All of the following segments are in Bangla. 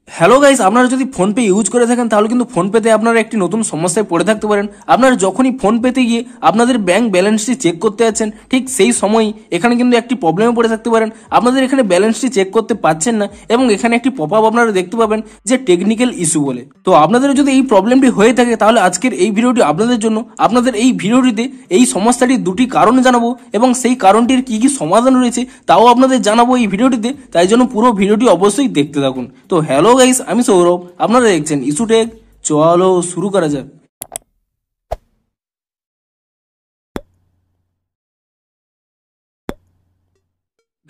হ্যালো গাইস, আপনারা যদি ফোনপে ইউজ করে থাকেন তাহলে কিন্তু ফোনপেতে আপনারা একটি নতুন সমস্যায় পড়ে থাকতে পারেন। আপনারা যখনই ফোনপেতে গিয়ে আপনাদের ব্যাংক ব্যালেন্সটি চেক করতে যাচ্ছেন, ঠিক সেই সময়ই এখানে কিন্তু একটি প্রবলেমে পড়ে থাকতে পারেন। আপনাদের এখানে ব্যালেন্সটি চেক করতে পারছেন না এবং এখানে একটি পপ আপ আপনারা দেখতে পাবেন যে টেকনিক্যাল ইস্যু বলে। তো আপনাদের যদি এই প্রবলেমটি হয়ে থাকে তাহলে আজকের এই ভিডিওটি আপনাদের জন্য। আপনাদের এই ভিডিওটিতে এই সমস্যাটির দুটি কারণ জানাবো এবং সেই কারণটির কি কি সমাধান রয়েছে তাও আপনাদের জানাবো এই ভিডিওটিতে, তাই জন্য পুরো ভিডিওটি অবশ্যই দেখতে থাকুন। তো হ্যালো গাইস, আমি সৌরভ, আপনারা দেখছেন ইস্যু টেক। চলো শুরু করা যাক।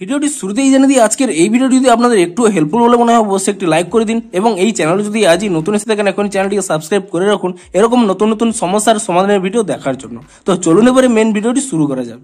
ভিডিওটি শুরুতেই জেনে দিই, আজকের এই ভিডিওটি যদি আপনাদের একটু হেল্পফুল বলে মনে হয় অবশ্যই একটি লাইক করে দিন এবং এই চ্যানেল যদি আজই নতুন এসে থাকেন এখন চ্যানেলটিকে সাবস্ক্রাইব করে রাখুন এরকম নতুন নতুন সমস্যার সমাধানের ভিডিও দেখার জন্য। তো চলুন এবারে মেন ভিডিওটি শুরু করা যাক।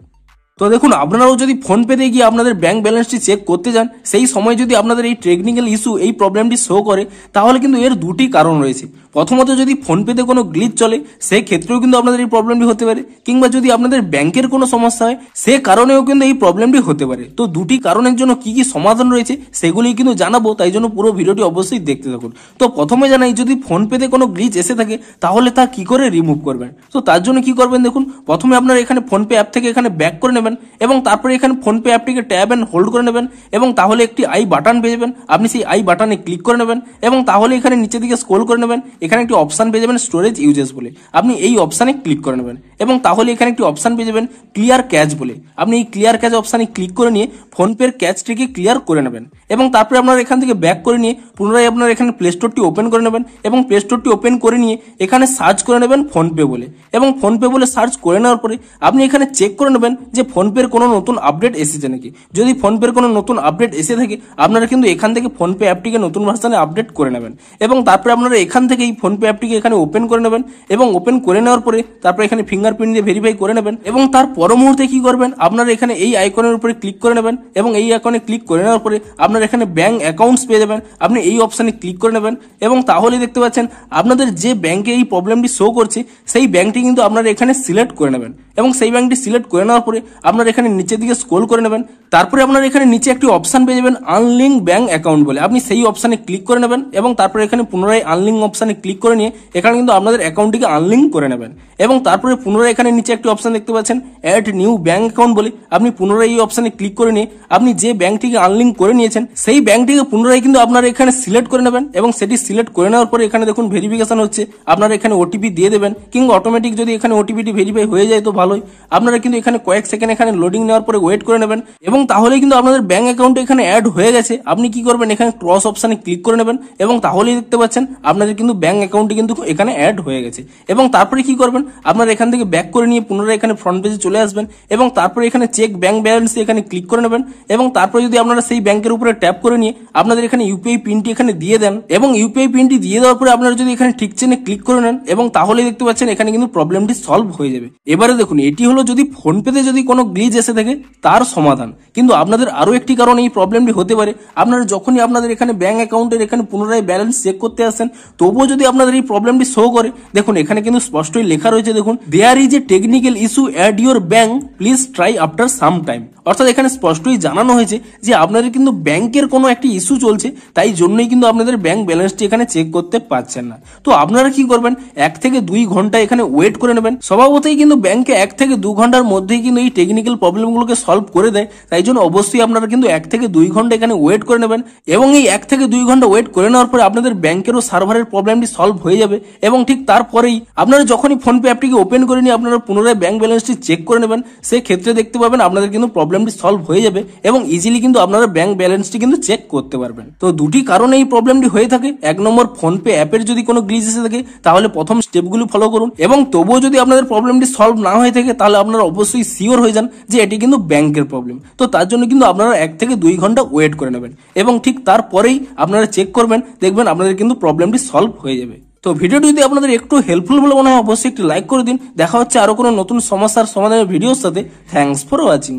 তো দেখুন, আপনারাও যদি ফোনপেতে গিয়ে আপনাদের ব্যাংক ব্যালেন্সটি চেক করতে যান, সেই সময় যদি আপনাদের এই টেকনিক্যাল ইস্যু এই প্রবলেমটি শো করে তাহলে কিন্তু এর দুটি কারণ রয়েছে। প্রথমত, যদি ফোনপেতে কোনো গ্লিচ চলে সেই ক্ষেত্রেও কিন্তু আপনাদের এই প্রবলেমটি হতে পারে, কিংবা যদি আপনাদের ব্যাংকের কোনো সমস্যা হয় সে কারণেও কিন্তু এই প্রবলেমটি হতে পারে। তো দুটি কারণের জন্য কি কি সমাধান রয়েছে সেগুলি কিন্তু জানাবো, তাই জন্য পুরো ভিডিওটি অবশ্যই দেখতে থাকুন। তো প্রথমে জানাই, যদি ফোনপেতে কোনো গ্লিচ এসে থাকে তাহলে তা কি করে রিমুভ করবেন। তো তার জন্য কি করবেন দেখুন, প্রথমে আপনারা এখানে ফোনপে অ্যাপ থেকে এখানে ব্যাক করে নেবেন এবং তারপরে এখানে ফোনপে অ্যাপটিকে ট্যাব এন্ড হোল্ড করে নেবেন এবং তাহলে একটি আই বাটন পেয়ে যাবেন। আপনি সেই আই বাটনে ক্লিক করে নেবেন এবং তাহলে এখানে নিচের দিকে স্ক্রল করে নেবেন, এখানে একটি অপশন পেয়ে যাবেন স্টোরেজ ইউজেস বলে। আপনি এই অপশনে ক্লিক করে নেবেন এবং তাহলে এখানে একটি অপশন পেয়ে যাবেন ক্লিয়ার ক্যাচ বলে। আপনি এই ক্লিয়ার ক্যাচ অপশনে ক্লিক করে নিয়ে ফোনপের ক্যাচটিকে ক্লিয়ার করে নেবেন এবং তারপরে আপনারা এখান থেকে ব্যাক করে নিয়ে পুনরায় আপনারা এখানে প্লে স্টোরটি ওপেন করে নেবেন এবং প্লে স্টোরটি ওপেন করে নিয়ে এখানে সার্চ করে নেবেন ফোনপে বলে এবং ফোনপে বলে সার্চ করে নেওয়ার পরে আপনি এখানে চেক করে নেবেন যে ফোনপের কোনো নতুন আপডেট এসেছে নাকি। যদি ফোনপের কোনো নতুন আপডেট এসে থাকে আপনারা কিন্তু এখান থেকে ফোনপে অ্যাপটিকে নতুন ভার্সনে আপডেট করে নেবেন এবং তারপরে আপনারা এখান থেকে এই ফোনপে অ্যাপটিকে এখানে ওপেন করে নেবেন এবং ওপেন করে নেওয়ার পরে তারপরে এখানে ফিঙ্গারপ্রিন্ট দিয়ে ভেরিফাই করে নেবেন এবং তার পর মুহূর্তে কি করবেন, আপনারা এখানে এই আইকনের উপরে ক্লিক করে নেবেন এবং এই আইকনে ক্লিক করে নেওয়ার পরে আপনারা এখানে ব্যাংক অ্যাকাউন্টস পেয়ে যাবেন। আপনি এই অপশনে ক্লিক করে নেবেন এবং তাহলে দেখতে পাচ্ছেন আপনাদের যে ব্যাংকে এই প্রবলেমটি শো করছে সেই ব্যাংকটি কিন্তু আপনারা এখানে সিলেক্ট করে নেবেন এবং সেই ব্যাংকটি সিলেক্ট করে নেওয়ার পরে আপনারা এখানে নিচের দিকে স্ক্রল করে নেবেন। তারপরে আপনারা এখানে নিচে একটি অপশন পেয়ে যাবেন আনলিঙ্ক ব্যাংক অ্যাকাউন্ট বলে। আপনি সেই অপশনে ক্লিক করে নেবেন এবং তারপরে এখানে পুনরায় আনলিঙ্ক অপশনে ক্লিক করে নিয়ে এখানে কিন্তু আপনাদের অ্যাকাউন্টটিকে আনলিঙ্ক করে নেবেন এবং তারপরে পুনরায় এখানে নিচে একটি অপশন দেখতে পাচ্ছেন অ্যাড নিউ ব্যাংক অ্যাকাউন্ট বলে। আপনি পুনরায় এই অপশনে ক্লিক করে নিয়ে আপনি যে ব্যাংকটিকে আনলিঙ্ক করে নিয়েছেন সেই ব্যাংকটিকে পুনরায় কিন্তু আপনারা এখানে সিলেক্ট করে নেবেন এবং সেটি সিলেক্ট করে নেওয়ার পরে এখানে দেখুন ভেরিফিকেশন হচ্ছে, আপনারা এখানে ওটিপি দিয়ে দেবেন কিংবা অটোমেটিক যদি এখানে ওটিপিটি ভেরিফাই হয়ে যায় তো ভালোই। আপনারা কিন্তু এখানে কয়েক সেকেন্ড এখানে লোডিং নেওয়ার পরে ওয়েট করে নেবেন এবং তাহলে কিন্তু আপনাদের ব্যাংক অ্যাকাউন্টে এখানে অ্যাড হয়ে গেছে। আপনি কি করবেন, এখানে ক্রস অপশনে ক্লিক করে নেবেন এবং তাহলেই দেখতে পাচ্ছেন আপনাদের কিন্তু ব্যাংক অ্যাকাউন্টটি কিন্তু এখানে অ্যাড হয়ে গেছে এবং তারপরে কি করবেন, আপনারা এখান থেকে ব্যাক করে নিয়ে পুনরায় এখানে ফ্রন্ট পেজে চলে আসবেন এবং তারপরে এখানে চেক ব্যাংক ব্যালেন্স এখানে ক্লিক করে নেবেন এবং তারপরে যদি আপনারা সেই ব্যাংকের উপরে ট্যাপ করে নিয়ে আপনাদের এখানে ইউপিআই পিনটি এখানে দিয়ে দেন এবং ইউপিআই পিনটি দিয়ে দেওয়ার পরে আপনারা যদি এখানে ঠিক চেনে ক্লিক করে নেন এবং তাহলেই দেখতে পাচ্ছেন এখানে কিন্তু প্রবলেমটি সলভ হয়ে যাবে। এবারে দেখুন, এটি হলো যদি ফোনপেতে যদি কোনো গ্লিচ এসে থাকে তার সমাধান, কিন্তু আপনাদের আরো একটি কারণ এই প্রবলেমটি হতে পারে। আপনারা যখনই আপনাদের এখানে ব্যাংক অ্যাকাউন্টের এখানে পুনরায় ব্যালেন্স চেক করতে আসেন তবুও যদি আপনাদের এই প্রবলেমটি শো করে, দেখুন এখানে কিন্তু স্পষ্টই লেখা রয়েছে, দেখুন there is a technical issue at your bank, please try after some time. অর্থাৎ এখানে স্পষ্টই জানানো হয়েছে যে আপনাদের কিন্তু ব্যাংকের কোনো একটি ইস্যু চলছে, তাই জন্যই কিন্তু আপনাদের ব্যাংক ব্যালেন্সটি এখানে চেক করতে পারছেন না। তো আপনারা কি করবেন, 1 থেকে 2 ঘন্টা এখানে ওয়েট করে নেবেন। স্বভাবতই কিন্তু ব্যাংকে 1 থেকে 2 ঘন্টার মধ্যেই কিন্তু এই টেকনিক্যাল প্রবলেমগুলোকে সলভ করে দেয়, তাই জন্য অবশ্যই আপনারা কিন্তু 1 থেকে 2 ঘন্টা এখানে ওয়েট করে নেবেন এবং এই 1 থেকে 2 ঘন্টা ওয়েট করে নেওয়ার পরে আপনাদের ব্যাংকেরও সার্ভারের প্রবলেমটি সলভ হয়ে যাবে এবং ঠিক তারপরেই আপনারা যখনই ফোনপে অ্যাপটিকে ওপেন করে নিয়ে আপনারা পুনরায় ব্যাংক ব্যালেন্সটি চেক করে নেবেন, সেই ক্ষেত্রে দেখতে পাবেন আপনাদের কিন্তু প্রবলেমটি সলভ হয়ে যাবে এবং ইজিলি কিন্তু আপনারা ব্যাংক ব্যালেন্সটি কিন্তু চেক করতে পারবেন। তো দুটি কারণে এই প্রবলেমটি হয়ে থাকে। 1 নম্বর, ফোনপে অ্যাপের যদি কোনো গ্লিচ এসে থাকে তাহলে প্রথম স্টেপগুলো ফলো করুন এবং তবুও যদি আপনাদের প্রবলেমটি সলভ না হয়ে থাকে তাহলে আপনারা অবশ্যই শিওর হয়ে যান যে এটি কিন্তু ব্যাংকের প্রবলেম। তো তার জন্য কিন্তু আপনারা 1 থেকে 2 ঘন্টা ওয়েট করে নেবেন এবং ঠিক তারপরেই আপনারা চেক করবেন, দেখবেন আপনাদের কিন্তু প্রবলেমটি সলভ হয়ে যাবে। তো ভিডিওটি যদি আপনাদের একটু হেল্পফুল বলে মনে হয় অবশ্যই একটি লাইক করে দিন। দেখা হচ্ছে আরো কোনো নতুন সমস্যার সমাধানের ভিডিওর সাথে। Thanks for watching.